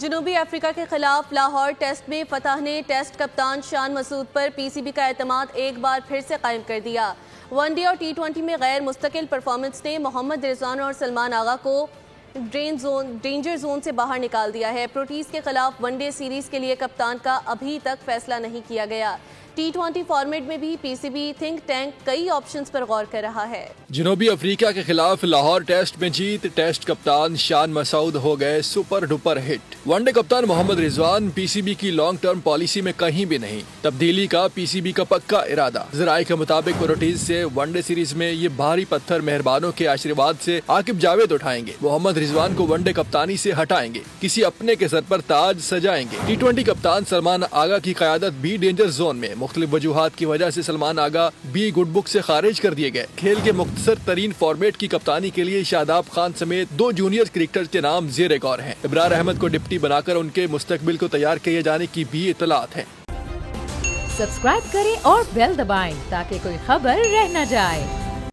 जनूबी अफ्रीका के खिलाफ लाहौर टेस्ट में फतह ने टेस्ट कप्तान शान मसूद पर पीसीबी का एतमाद एक बार फिर से कायम कर दिया। वनडे और टी20 में गैर मुस्तकिल परफॉर्मेंस ने मोहम्मद रिजवान और सलमान आगा को डेंजर जोन से बाहर निकाल दिया है। प्रोटीज के खिलाफ वनडे सीरीज के लिए कप्तान का अभी तक फैसला नहीं किया गया। टी20 फॉर्मेट में भी पीसीबी थिंक टैंक कई ऑप्शंस पर गौर कर रहा है। जनूबी अफ्रीका के खिलाफ लाहौर टेस्ट में जीत, टेस्ट कप्तान शान मसूद हो गए सुपर डुपर हिट। वनडे कप्तान मोहम्मद रिजवान पीसीबी की लॉन्ग टर्म पॉलिसी में कहीं भी नहीं। तब्दीली का पीसीबी का पक्का इरादा। जराये के मुताबिक प्रोटीज से वनडे सीरीज में ये भारी पत्थर मेहरबानों के आशीर्वाद से आकिब जावेद उठाएंगे। मोहम्मद रिजवान को वनडे कप्तानी से हटाएंगे, किसी अपने के सर पर ताज सजाएंगे। टी20 कप्तान सलमान आगा की क़यादत भी डेंजर जोन में। मुख्तलिफ वजूहात की वजह से सलमान आगा बी गुड बुक से खारिज कर दिए गए। खेल के मुख्तसर तरीन फॉर्मेट की कप्तानी के लिए शादाब खान समेत 2 जूनियर क्रिकेटर्स के नाम जेर गौर हैं। इब्रार अहमद को डिप्टी बनाकर उनके मुस्तकबिल को तैयार किए जाने की भी इतलात है। सब्सक्राइब करें और बेल दबाएं ताकि कोई खबर रह न जाए।